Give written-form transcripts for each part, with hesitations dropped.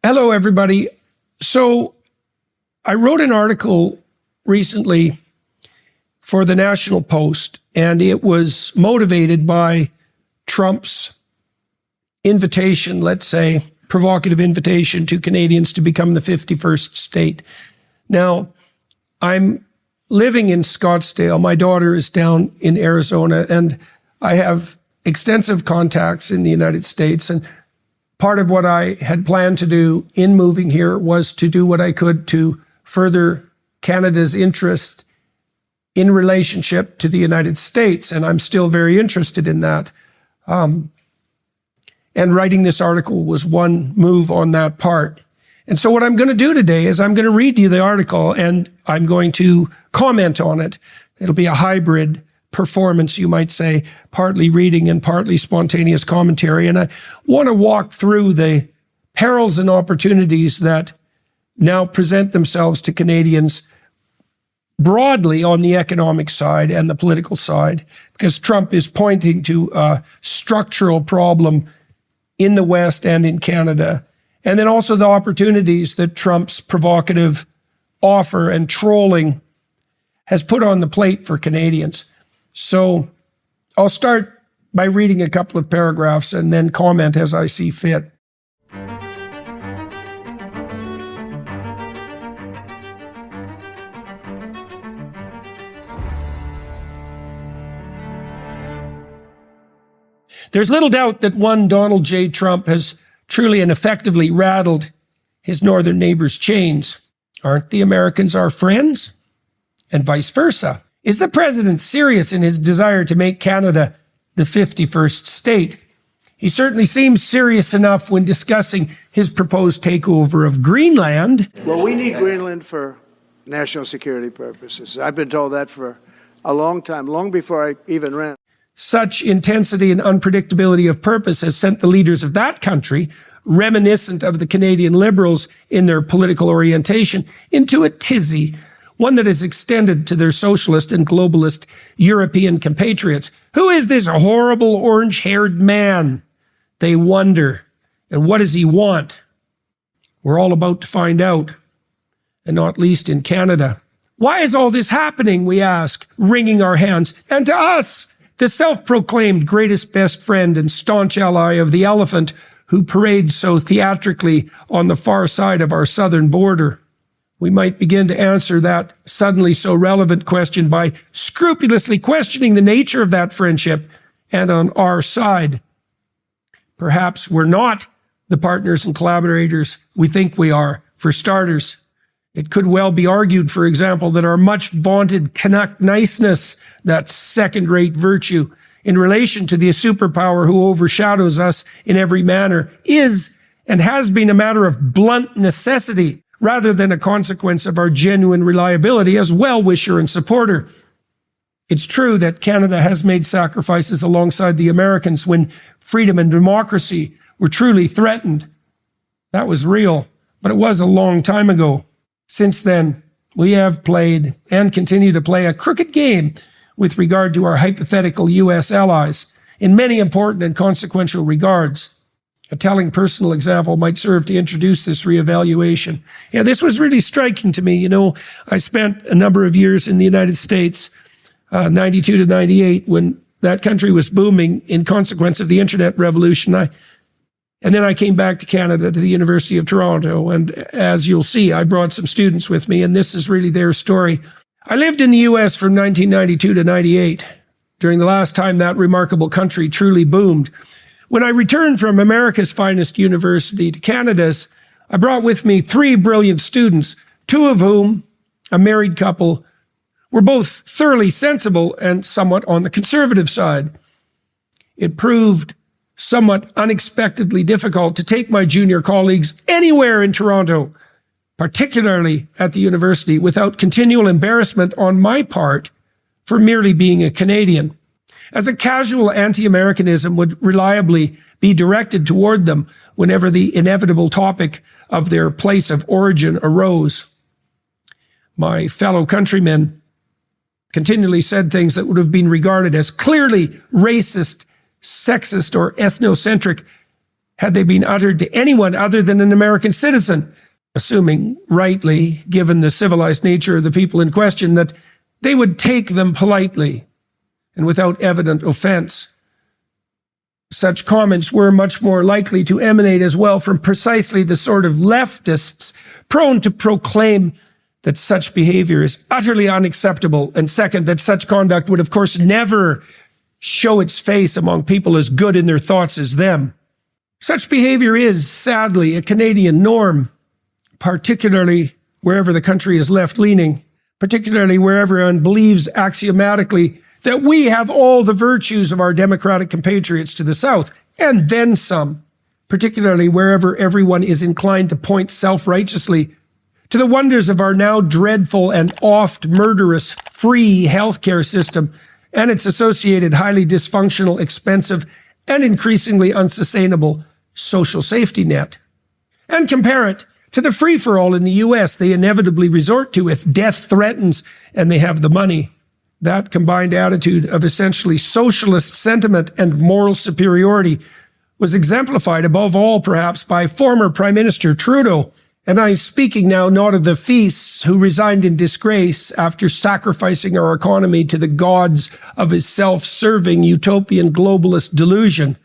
Hello, everybody. So I wrote an article recently for the National Post, and it was motivated by Trump's invitation, let's say, provocative invitation to Canadians to become the 51st state. Now, I'm living in Scottsdale. My daughter is down in Arizona, and I have extensive contacts in the United States. And part of what I had planned to do in moving here was to do what I could to further Canada's interest in relationship to the United States. And I'm still very interested in that. And writing this article was one move on that part. And so what I'm going to do today is I'm going to read you the article and I'm going to comment on it. It'll be a hybrid performance, you might say, partly reading and partly spontaneous commentary. And I want to walk through the perils and opportunities that now present themselves to Canadians broadly on the economic side and the political side, because Trump is pointing to a structural problem in the West and in Canada. And then also the opportunities that Trump's provocative offer and trolling has put on the plate for Canadians. So I'll start by reading a couple of paragraphs and then comment as I see fit. There's little doubt that one Donald J. Trump has truly and effectively rattled his northern neighbors' chains. Aren't the Americans our friends? And vice versa. Is the president serious in his desire to make Canada the 51st state? He certainly seems serious enough when discussing his proposed takeover of Greenland. Well, we need Greenland for national security purposes. I've been told that for a long time, long before I even ran. Such intensity and unpredictability of purpose has sent the leaders of that country, reminiscent of the Canadian Liberals in their political orientation, into a tizzy, one that is extended to their socialist and globalist European compatriots. Who is this horrible orange-haired man? They wonder. And what does he want? We're all about to find out, and not least in Canada. Why is all this happening, we ask, wringing our hands? And to us, the self-proclaimed greatest best friend and staunch ally of the elephant who parades so theatrically on the far side of our southern border. We might begin to answer that suddenly so relevant question by scrupulously questioning the nature of that friendship and on our side. Perhaps we're not the partners and collaborators we think we are. For starters, it could well be argued, for example, that our much vaunted Canuck niceness, that second-rate virtue, in relation to the superpower who overshadows us in every manner, is and has been a matter of blunt necessity, rather than a consequence of our genuine reliability as well-wisher and supporter. It's true that Canada has made sacrifices alongside the Americans when freedom and democracy were truly threatened. That was real, but it was a long time ago. Since then, we have played and continue to play a crooked game with regard to our hypothetical U.S. allies in many important and consequential regards. A telling personal example might serve to introduce this reevaluation. Yeah, this was really striking to me. You know, I spent a number of years in the United States, 92 to 98, when that country was booming in consequence of the internet revolution. And then I came back to Canada, to the University of Toronto. And as you'll see, I brought some students with me, and this is really their story. I lived in the U.S. from 1992 to 98, during the last time that remarkable country truly boomed. When I returned from America's finest university to Canada's, I brought with me 3 brilliant students, 2 of whom, a married couple, were both thoroughly sensible and somewhat on the conservative side. It proved somewhat unexpectedly difficult to take my junior colleagues anywhere in Toronto, particularly at the university, without continual embarrassment on my part for merely being a Canadian, as a casual anti-Americanism would reliably be directed toward them whenever the inevitable topic of their place of origin arose. My fellow countrymen continually said things that would have been regarded as clearly racist, sexist, or ethnocentric had they been uttered to anyone other than an American citizen, assuming rightly, given the civilized nature of the people in question, that they would take them politely and without evident offense. Such comments were much more likely to emanate as well from precisely the sort of leftists prone to proclaim that such behavior is utterly unacceptable, and second, that such conduct would of course never show its face among people as good in their thoughts as them. Such behavior is, sadly, a Canadian norm, particularly wherever the country is left-leaning, particularly where everyone believes axiomatically that we have all the virtues of our democratic compatriots to the south, and then some, particularly wherever everyone is inclined to point self-righteously to the wonders of our now dreadful and oft murderous free healthcare system and its associated highly dysfunctional, expensive, and increasingly unsustainable social safety net. And compare it to the free-for-all in the US they inevitably resort to if death threatens and they have the money. That combined attitude of essentially socialist sentiment and moral superiority was exemplified above all perhaps by former Prime Minister Trudeau. And I'm speaking now not of the feasts who resigned in disgrace after sacrificing our economy to the gods of his self-serving utopian globalist delusion.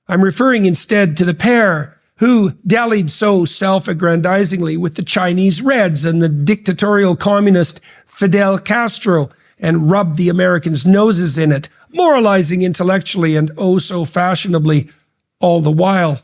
I'm referring instead to the pair who dallied so self-aggrandizingly with the Chinese Reds and the dictatorial communist Fidel Castro and rubbed the Americans' noses in it, moralizing intellectually and oh so fashionably all the while.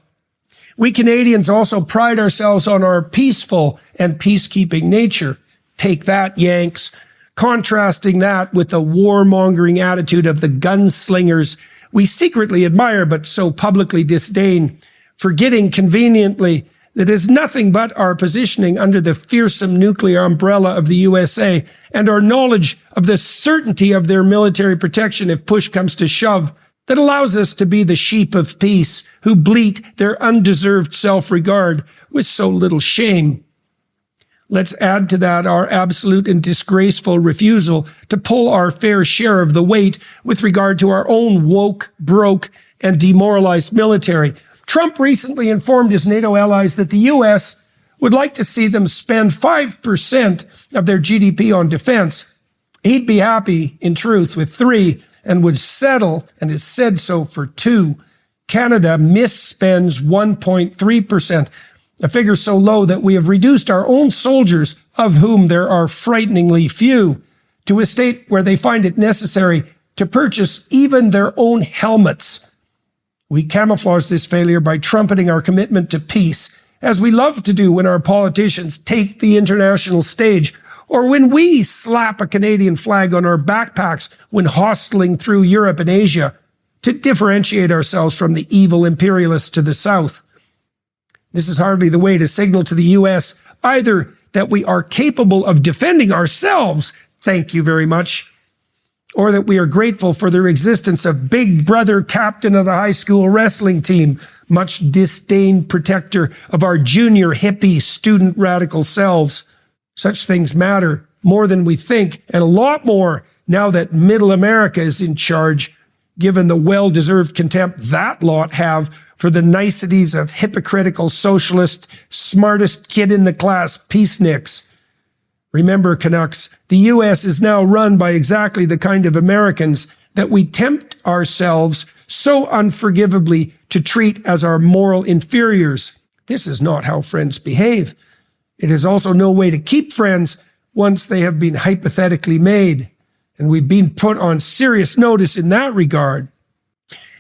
We Canadians also pride ourselves on our peaceful and peacekeeping nature. Take that, Yanks. Contrasting that with the warmongering attitude of the gunslingers we secretly admire but so publicly disdain, forgetting conveniently that is nothing but our positioning under the fearsome nuclear umbrella of the USA and our knowledge of the certainty of their military protection if push comes to shove that allows us to be the sheep of peace who bleat their undeserved self-regard with so little shame. Let's add to that our absolute and disgraceful refusal to pull our fair share of the weight with regard to our own woke, broke, and demoralized military. Trump recently informed his NATO allies that the U.S. would like to see them spend 5% of their GDP on defense. He'd be happy, in truth, with 3% and would settle, and has said so, for 2%. Canada misspends 1.3%, a figure so low that we have reduced our own soldiers, of whom there are frighteningly few, to a state where they find it necessary to purchase even their own helmets. We camouflage this failure by trumpeting our commitment to peace, as we love to do when our politicians take the international stage, or when we slap a Canadian flag on our backpacks when hostling through Europe and Asia to differentiate ourselves from the evil imperialists to the south. This is hardly the way to signal to the U.S. either that we are capable of defending ourselves, thank you very much, or that we are grateful for their existence of Big Brother captain of the high school wrestling team, much disdained protector of our junior hippie student radical selves. Such things matter more than we think, and a lot more now that Middle America is in charge, given the well-deserved contempt that lot have for the niceties of hypocritical socialist, smartest kid in the class peaceniks. Remember, Canucks, the U.S. is now run by exactly the kind of Americans that we tempt ourselves so unforgivably to treat as our moral inferiors. This is not how friends behave. It is also no way to keep friends once they have been hypothetically made, and we've been put on serious notice in that regard.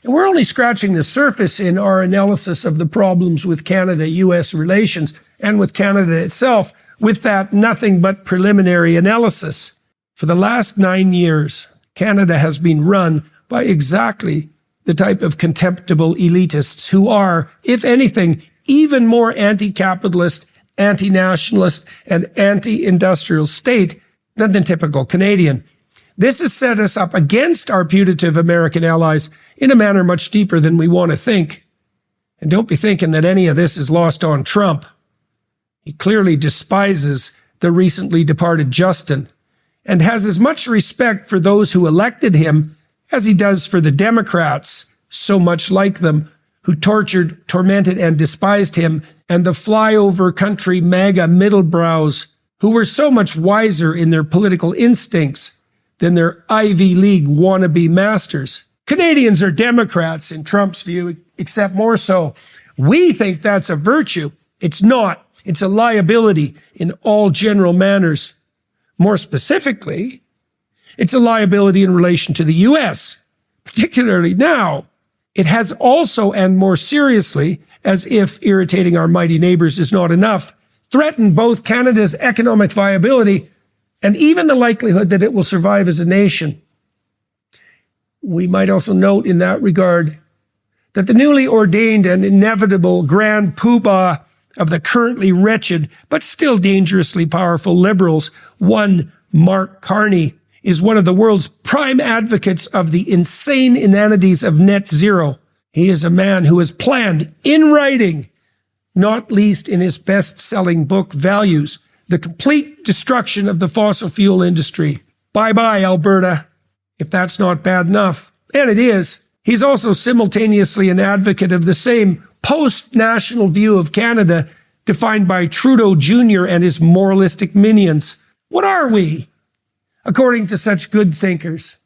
And we're only scratching the surface in our analysis of the problems with Canada-U.S. relations and with Canada itself, with that nothing but preliminary analysis. For the last 9 years, Canada has been run by exactly the type of contemptible elitists who are, if anything, even more anti-capitalist, anti-nationalist, and anti-industrial state than the typical Canadian. This has set us up against our putative American allies in a manner much deeper than we want to think. And don't be thinking that any of this is lost on Trump. He clearly despises the recently departed Justin and has as much respect for those who elected him as he does for the Democrats, so much like them, who tortured, tormented, and despised him, and the flyover country MAGA middlebrows who were so much wiser in their political instincts than their Ivy League wannabe masters. Canadians are Democrats in Trump's view, except more so. We think that's a virtue. It's not. It's a liability in all general manners. More specifically, it's a liability in relation to the U.S., particularly now. It has also, and more seriously, as if irritating our mighty neighbors is not enough, threatened both Canada's economic viability and even the likelihood that it will survive as a nation. We might also note in that regard that the newly ordained and inevitable grand poobah of the currently wretched but still dangerously powerful Liberals, one Mark Carney, is one of the world's prime advocates of the insane inanities of net zero. He is a man who has planned in writing, not least in his best-selling book, Values, the complete destruction of the fossil fuel industry. Bye-bye, Alberta, if that's not bad enough. And it is. He's also simultaneously an advocate of the same post-national view of Canada defined by Trudeau Jr. and his moralistic minions. What are we, according to such good thinkers?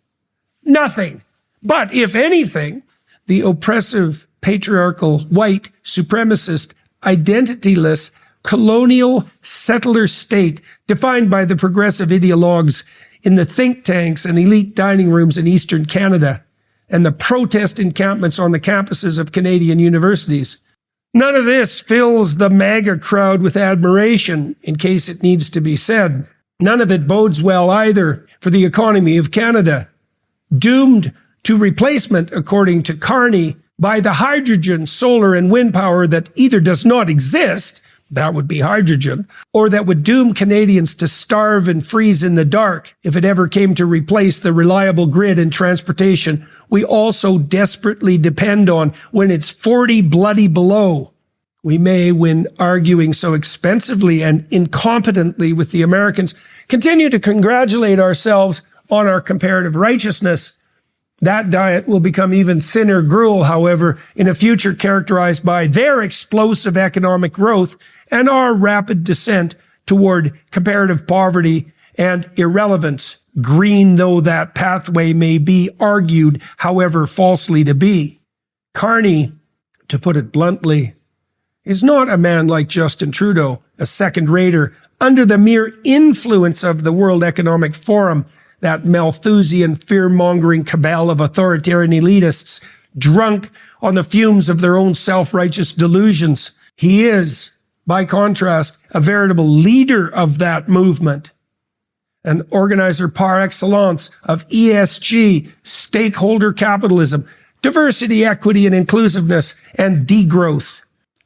Nothing. But if anything, the oppressive, patriarchal, white, supremacist, identityless, colonial settler state defined by the progressive ideologues in the think tanks and elite dining rooms in Eastern Canada and the protest encampments on the campuses of Canadian universities. None of this fills the MAGA crowd with admiration, in case it needs to be said. None of it bodes well either for the economy of Canada, doomed to replacement, according to Carney, by the hydrogen, solar, and wind power that either does not exist, that would be hydrogen, or that would doom Canadians to starve and freeze in the dark if it ever came to replace the reliable grid and transportation we all so desperately depend on when it's 40 bloody below. We may, when arguing so expensively and incompetently with the Americans, continue to congratulate ourselves on our comparative righteousness. That diet will become even thinner gruel, however, in a future characterized by their explosive economic growth and our rapid descent toward comparative poverty and irrelevance, green though that pathway may be argued, however falsely to be. Carney, to put it bluntly, is not a man like Justin Trudeau, a second-rater, under the mere influence of the World Economic Forum, that Malthusian, fear-mongering cabal of authoritarian elitists, drunk on the fumes of their own self-righteous delusions. He is, by contrast, a veritable leader of that movement, an organizer par excellence of ESG, stakeholder capitalism, diversity, equity, and inclusiveness, and degrowth.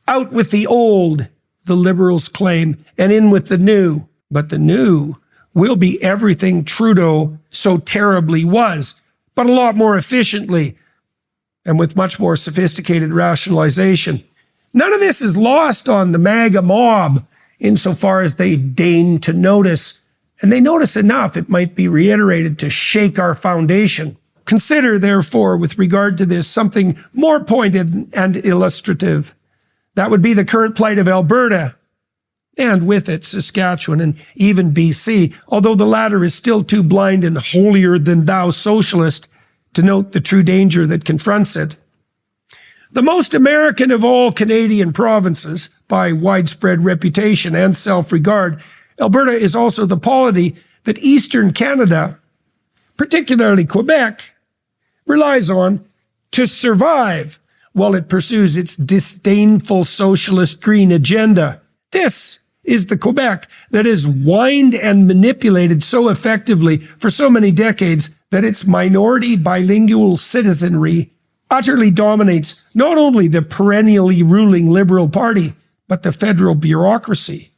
Out with the old, the Liberals claim, and in with the new. But the new will be everything Trudeau so terribly was, but a lot more efficiently and with much more sophisticated rationalization. None of this is lost on the MAGA mob insofar as they deign to notice, and they notice enough it might be reiterated to shake our foundation. Consider, therefore, with regard to this, something more pointed and illustrative. That would be the current plight of Alberta, and with it, Saskatchewan and even BC, although the latter is still too blind and holier-than-thou socialist to note the true danger that confronts it. The most American of all Canadian provinces, by widespread reputation and self-regard, Alberta is also the polity that Eastern Canada, particularly Quebec, relies on to survive while it pursues its disdainful socialist green agenda. This is the Quebec that is whined and manipulated so effectively for so many decades that its minority bilingual citizenry utterly dominates not only the perennially ruling Liberal Party, but the federal bureaucracy.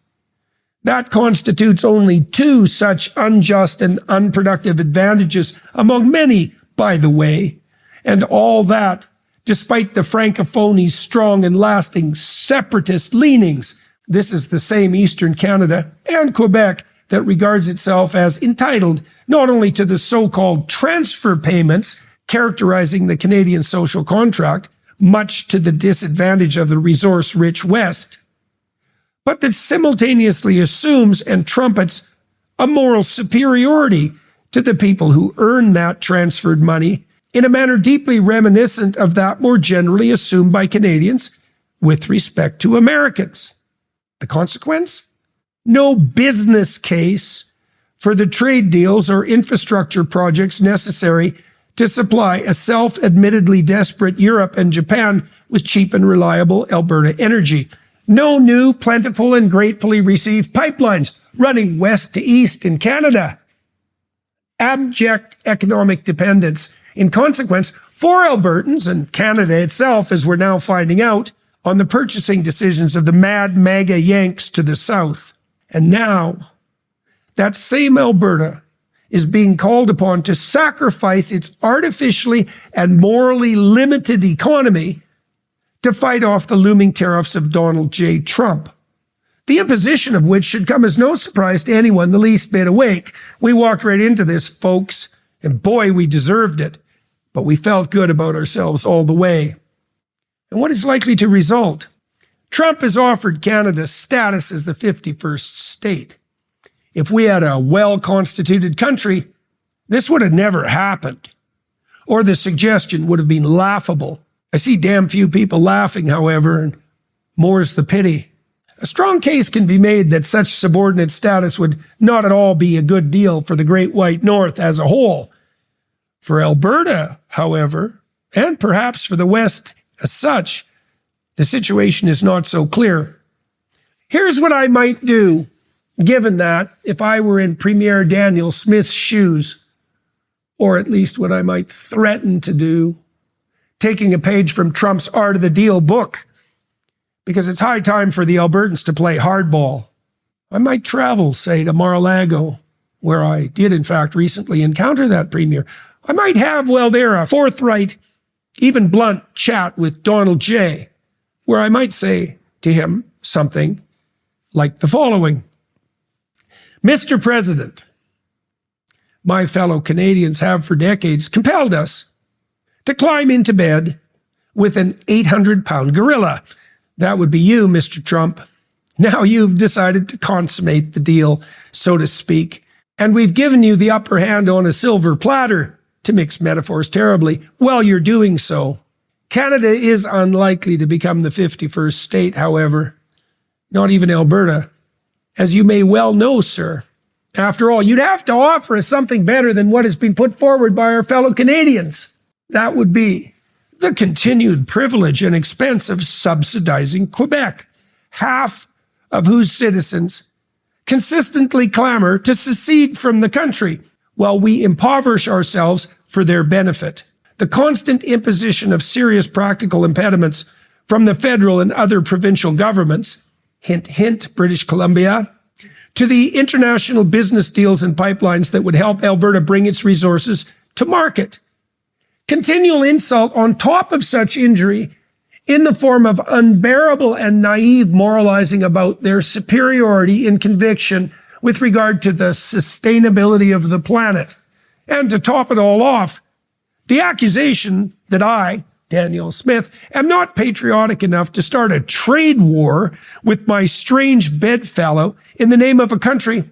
That constitutes only two such unjust and unproductive advantages among many, by the way, and all that despite the Francophony's strong and lasting separatist leanings. This is the same Eastern Canada and Quebec that regards itself as entitled not only to the so-called transfer payments characterizing the Canadian social contract, much to the disadvantage of the resource-rich West, but that simultaneously assumes and trumpets a moral superiority to the people who earn that transferred money in a manner deeply reminiscent of that more generally assumed by Canadians with respect to Americans. The consequence? No business case for the trade deals or infrastructure projects necessary to supply a self-admittedly desperate Europe and Japan with cheap and reliable Alberta energy. No new, plentiful, and gratefully received pipelines running west to east in Canada. Abject economic dependence, in consequence, for Albertans and Canada itself, as we're now finding out, on the purchasing decisions of the mad MAGA Yanks to the south. And now, that same Alberta is being called upon to sacrifice its artificially and morally limited economy to fight off the looming tariffs of Donald J. Trump, the imposition of which should come as no surprise to anyone the least bit awake. We walked right into this, folks, and boy, we deserved it, but we felt good about ourselves all the way. And what is likely to result? Trump has offered Canada status as the 51st state. If we had a well-constituted country, this would have never happened, or the suggestion would have been laughable. I see damn few people laughing, however, and more's the pity. A strong case can be made that such subordinate status would not at all be a good deal for the Great White North as a whole. For Alberta, however, and perhaps for the West as such, the situation is not so clear. Here's what I might do, given that, if I were in Premier Danielle Smith's shoes, or at least what I might threaten to do, taking a page from Trump's Art of the Deal book, because it's high time for the Albertans to play hardball. I might travel, say, to Mar-a-Lago, where I did, in fact, recently encounter that premier. I might have, well, there, a forthright, even blunt chat with Donald J., where I might say to him something like the following. Mr. President, my fellow Canadians have for decades compelled us to climb into bed with an 800-pound gorilla. That would be you, Mr. Trump. Now you've decided to consummate the deal, so to speak, and we've given you the upper hand on a silver platter, to mix metaphors terribly, while you're doing so. Canada is unlikely to become the 51st state, however, not even Alberta, as you may well know, sir. After all, you'd have to offer us something better than what has been put forward by our fellow Canadians. That would be the continued privilege and expense of subsidizing Quebec, half of whose citizens consistently clamor to secede from the country, while we impoverish ourselves for their benefit. The constant imposition of serious practical impediments from the federal and other provincial governments, hint, hint, British Columbia, to the international business deals and pipelines that would help Alberta bring its resources to market. Continual insult on top of such injury in the form of unbearable and naive moralizing about their superiority in conviction with regard to the sustainability of the planet. And to top it all off, the accusation that I, Danielle Smith, am not patriotic enough to start a trade war with my strange bedfellow in the name of a country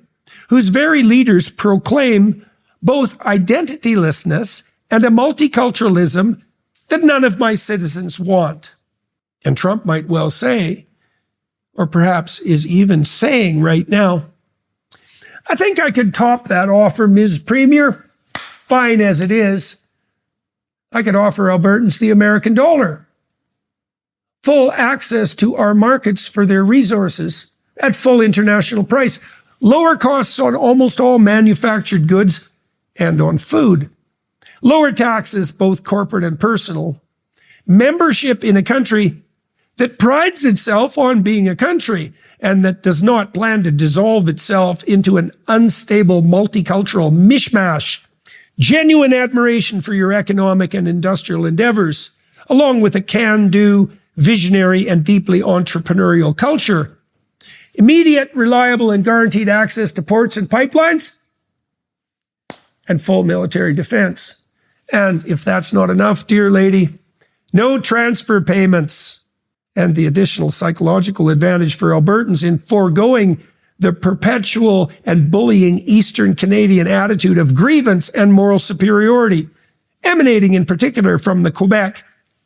whose very leaders proclaim both identitylessness and a multiculturalism that none of my citizens want. And Trump might well say, or perhaps is even saying right now, I think I could top that offer, Ms. Premier, fine as it is. I could offer Albertans the American dollar, full access to our markets for their resources at full international price, lower costs on almost all manufactured goods and on food, lower taxes, both corporate and personal, membership in a country that prides itself on being a country and that does not plan to dissolve itself into an unstable multicultural mishmash, genuine admiration for your economic and industrial endeavors, along with a can-do, visionary, and deeply entrepreneurial culture, immediate, reliable, and guaranteed access to ports and pipelines, and full military defense. And if that's not enough, dear lady, no transfer payments, and the additional psychological advantage for Albertans in foregoing the perpetual and bullying Eastern Canadian attitude of grievance and moral superiority, emanating in particular from the Quebec,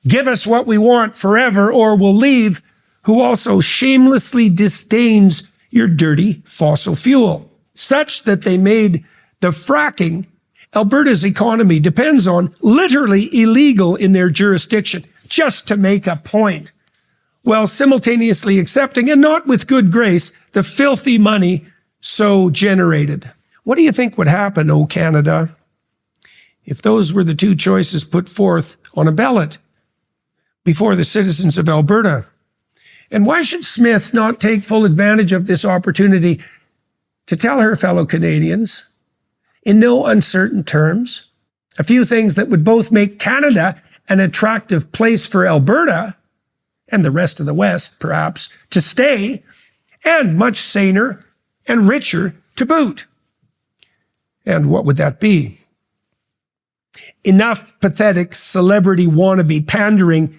give us what we want forever or we'll leave, who also shamelessly disdains your dirty fossil fuel, such that they made the fracking Alberta's economy depends on literally illegal in their jurisdiction, just to make a point, while simultaneously accepting, and not with good grace, the filthy money so generated. What do you think would happen, O Canada, if those were the two choices put forth on a ballot before the citizens of Alberta? And why should Smith not take full advantage of this opportunity to tell her fellow Canadians, in no uncertain terms, a few things that would both make Canada an attractive place for Alberta and the rest of the West, perhaps, to stay, and much saner and richer to boot? And what would that be? Enough pathetic celebrity wannabe pandering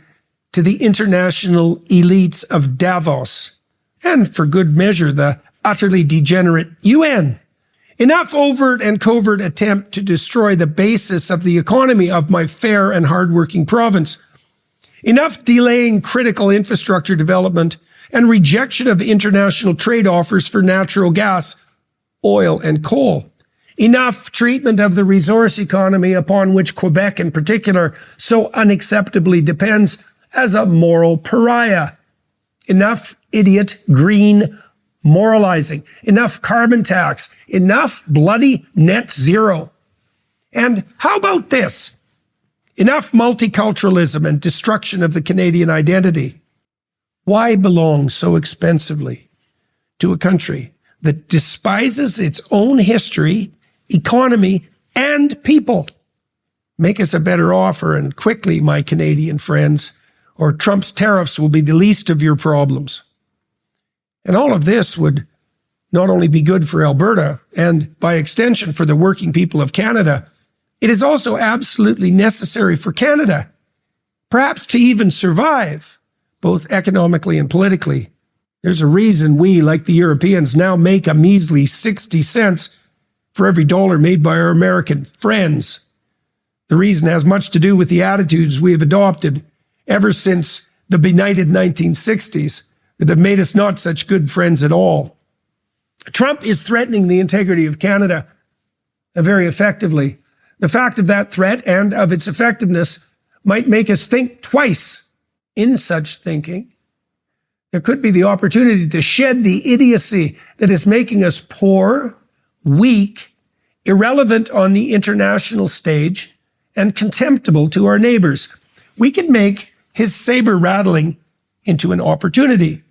to the international elites of Davos, and for good measure, the utterly degenerate UN. Enough overt and covert attempt to destroy the basis of the economy of my fair and hardworking province. Enough delaying critical infrastructure development and rejection of international trade offers for natural gas, oil, and coal. Enough treatment of the resource economy upon which Quebec in particular so unacceptably depends as a moral pariah. Enough idiot green moralizing, enough carbon tax, enough bloody net zero. And how about this? Enough multiculturalism and destruction of the Canadian identity. Why belong so expensively to a country that despises its own history, economy, and people? Make us a better offer, and quickly, my Canadian friends, or Trump's tariffs will be the least of your problems. And all of this would not only be good for Alberta, and by extension for the working people of Canada, it is also absolutely necessary for Canada, perhaps to even survive, both economically and politically. There's a reason we, like the Europeans, now make a measly 60 cents for every dollar made by our American friends. The reason has much to do with the attitudes we have adopted ever since the benighted 1960s that have made us not such good friends at all. Trump is threatening the integrity of Canada very effectively. The fact of that threat and of its effectiveness might make us think twice. In such thinking, there could be the opportunity to shed the idiocy that is making us poor, weak, irrelevant on the international stage, and contemptible to our neighbors. We can make his saber rattling into an opportunity.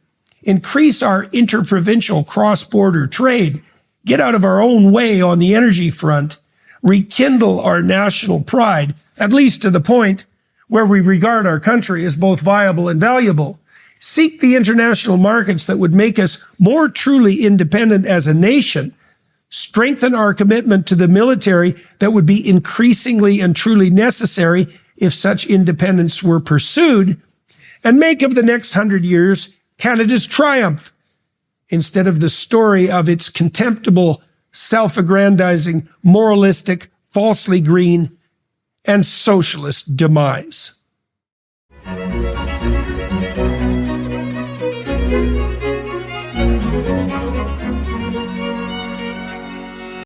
Increase our interprovincial cross-border trade, get out of our own way on the energy front, rekindle our national pride, at least to the point where we regard our country as both viable and valuable. Seek the international markets that would make us more truly independent as a nation. Strengthen our commitment to the military that would be increasingly and truly necessary if such independence were pursued. And make of the next 100 years Canada's triumph, instead of the story of its contemptible, self-aggrandizing, moralistic, falsely green, and socialist demise.